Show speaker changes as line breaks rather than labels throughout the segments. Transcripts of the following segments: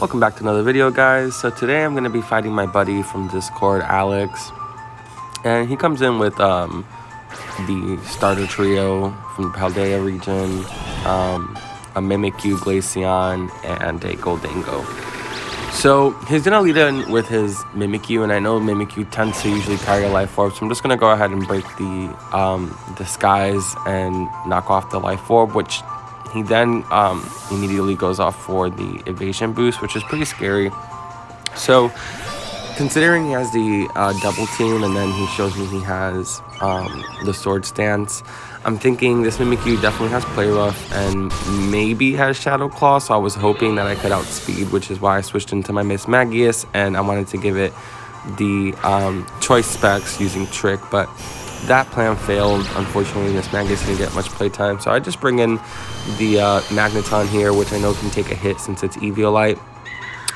Welcome back to another video, guys. So today I'm going to be fighting my buddy from Discord, Alex, and he comes in with the starter trio from the Paldea region, a Mimikyu, Glaceon, and a Goldango. So he's going to lead in with his Mimikyu, and I know Mimikyu tends to usually carry a Life Orb, so I'm just going to go ahead and break the disguise and knock off the Life Orb, which he then immediately goes off for the evasion boost, which is pretty scary. So considering he has the double team, and then he shows me he has the sword stance, I'm thinking this Mimikyu definitely has play rough and maybe has Shadow Claw, so I was hoping that I could outspeed, which is why I switched into my Miss Magius, and I wanted to give it the choice specs using Trick, but that plan failed. Unfortunately, Miss Magius didn't get much playtime, so I just bring in the Magneton here, which I know can take a hit since it's Eviolite.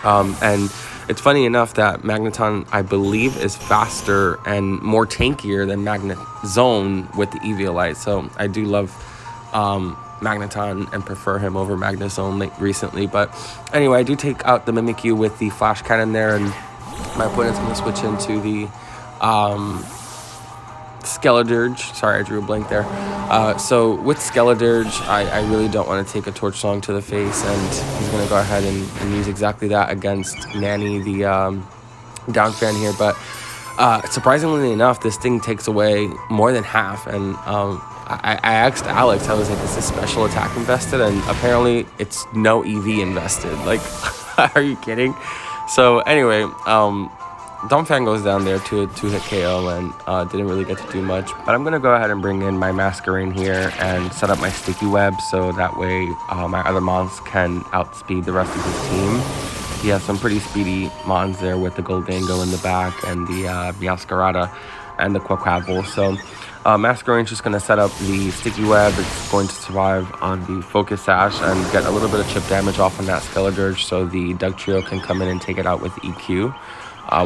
And it's funny enough that Magneton, I believe, is faster and more tankier than Magnet Zone with the Eviolite. So I do love Magneton and prefer him over Magnet Zone recently. But anyway, I do take out the Mimikyu with the Flash Cannon there, and my opponent's going to switch into the Skeledirge. Sorry, I drew a blank there. So with Skeledirge, I really don't want to take a Torch Song to the face, and he's going to go ahead and use exactly that against Nanny, the down fan here. But surprisingly enough, this thing takes away more than half, and I asked Alex, I was like, is this special attack invested? And apparently it's no EV invested. Like, are you kidding? So anyway, Donphan goes down there to a 2-hit KO and didn't really get to do much. But I'm going to go ahead and bring in my Masquerain here and set up my Sticky Web so that way my other mons can outspeed the rest of his team. He has some pretty speedy mons there with the Goldango in the back and the Meowscarada and the Quaquaval. So Masquerain's just going to set up the Sticky Web. It's going to survive on the Focus Sash and get a little bit of chip damage off on that Skeledirge so the Dugtrio can come in and take it out with EQ.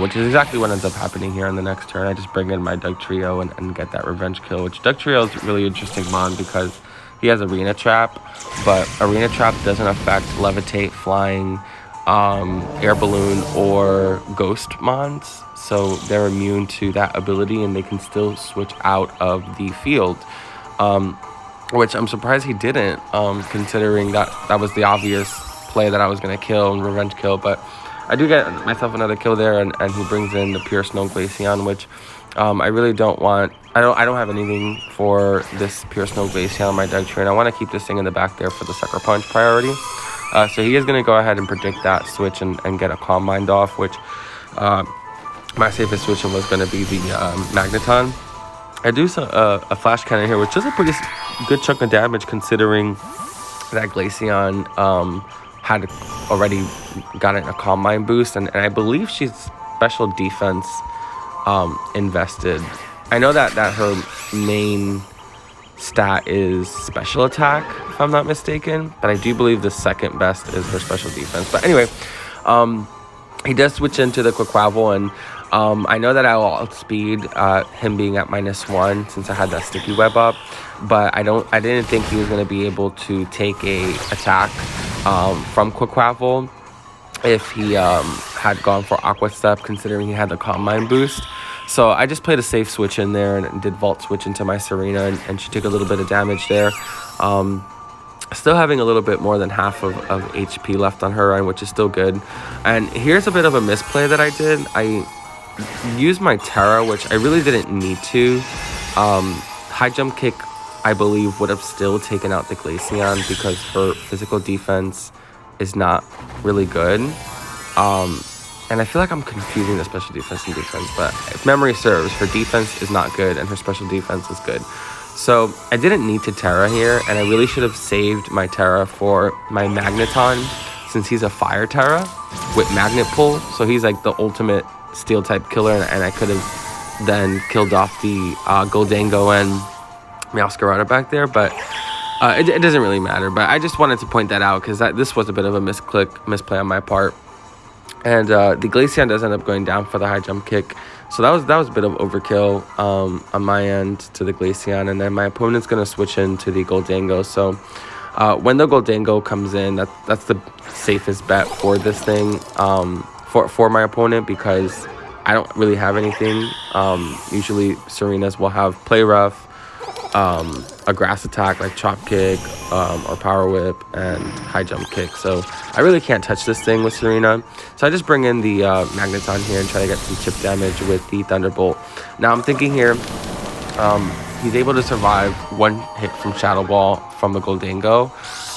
Which is exactly what ends up happening here on the next turn. I just bring in my Dugtrio and get that revenge kill, which Dugtrio is really interesting mon because he has Arena Trap, but Arena Trap doesn't affect Levitate, Flying, Air Balloon, or Ghost mons, so they're immune to that ability and they can still switch out of the field, which I'm surprised he didn't, considering that was the obvious play that I was going to kill and revenge kill, but I do get myself another kill there, and he brings in the Pure Snow Glaceon, which I really don't want. I don't have anything for this Pure Snow Glaceon on my Dugtrio, and I want to keep this thing in the back there for the Sucker Punch priority. So he is going to go ahead and predict that switch and get a Calm Mind off, which my safest switch was going to be the Magneton. I do a Flash Cannon here, which is a pretty good chunk of damage considering that Glaceon had already gotten a Calm Mind boost, and I believe she's special defense invested. I know that her main stat is special attack, if I'm not mistaken, but I do believe the second best is her special defense. But anyway, he does switch into the Quaquaval, and I know that I will outspeed him being at -1 since I had that Sticky Web up, but I didn't think he was going to be able to take a attack from Quaquaval if he had gone for Aqua Step, considering he had the Calm Mind boost. So I just played a safe switch in there and did Vault Switch into my Serena, and she took a little bit of damage there. Still having a little bit more than half of HP left on her, which is still good. And here's a bit of a misplay that I did. I used my Terra, which I really didn't need to. High Jump Kick, I believe, would have still taken out the Glaceon because her physical defense is not really good. And I feel like I'm confusing the special defense and defense, but if memory serves, her defense is not good and her special defense is good. So I didn't need to Terra here, and I really should have saved my Terra for my Magneton, since he's a Fire Terra with Magnet Pull, so he's like the ultimate Steel type killer, and I could have then killed off the Goldango and Meowscarada back there, but it doesn't really matter. But I just wanted to point that out because this was a bit of a misplay on my part. And the Glaceon does end up going down for the High Jump Kick, so that was a bit of overkill on my end to the Glaceon, and then my opponent's going to switch into the Goldango. So When the Goldango comes in, that's the safest bet for this thing, for my opponent, because I don't really have anything. Usually Serenas will have play rough, a grass attack like chop kick, or power whip, and high jump kick. So I really can't touch this thing with Serena. So I just bring in the Magneton here and try to get some chip damage with the Thunderbolt. Now I'm thinking here, he's able to survive one hit from Shadow Ball from the Goldango,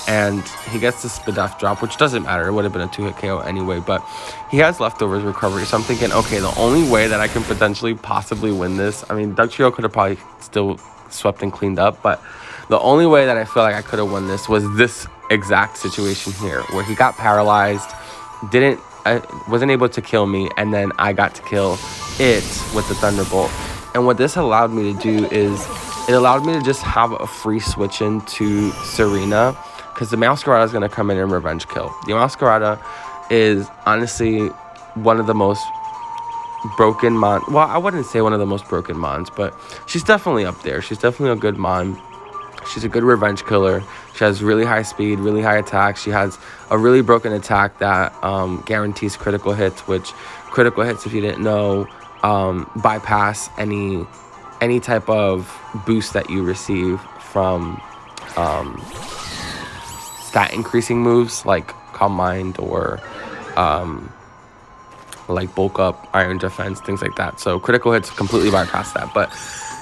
and he gets the Spadef drop, which doesn't matter. It would have been a 2-hit KO anyway, but he has leftovers recovery. So I'm thinking, okay, the only way that I can potentially possibly win this, I mean, Dugtrio could have probably still swept and cleaned up, but the only way that I feel like I could have won this was this exact situation here, where he got paralyzed, wasn't able to kill me, and then I got to kill it with the Thunderbolt. And what this allowed me to do is it allowed me to just have a free switch into Serena, because the Masquerada is going to come in and revenge kill. The Masquerada is honestly one of the most broken mon. Well, I wouldn't say one of the most broken mons, but she's definitely up there. She's definitely a good mon. She's a good revenge killer. She has really high speed, really high attack. She has a really broken attack that guarantees critical hits, which critical hits, if you didn't know, bypass any type of boost that you receive from stat increasing moves like Calm Mind or like Bulk Up, Iron Defense, things like that. So critical hits completely bypass that. But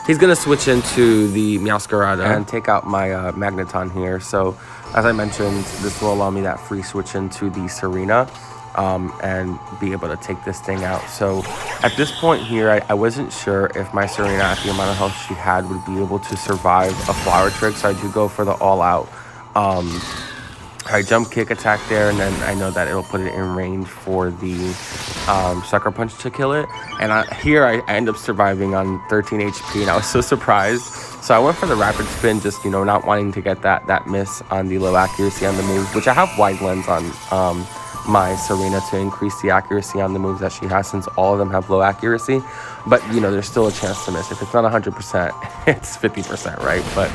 he's going to switch into the Masquerada and take out my Magneton here. So as I mentioned, this will allow me that free switch into the Serena, and be able to take this thing out. So at this point here, I wasn't sure if my Serena, at the amount of health she had, would be able to survive a flower trick. So I do go for the all-out high jump kick attack there, and then I know that it'll put it in range for the sucker punch to kill it. And here I end up surviving on 13 HP, and I was so surprised. So I went for the rapid spin, just, you know, not wanting to get that miss on the low accuracy on the moves, which I have wide lens on my Serena to increase the accuracy on the moves that she has, since all of them have low accuracy. But, you know, there's still a chance to miss. If it's not 100%, it's 50%, right? But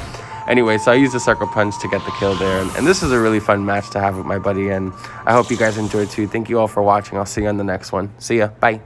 anyway, so I used the sucker punch to get the kill there. And this is a really fun match to have with my buddy, and I hope you guys enjoyed too. Thank you all for watching. I'll see you on the next one. See ya. Bye.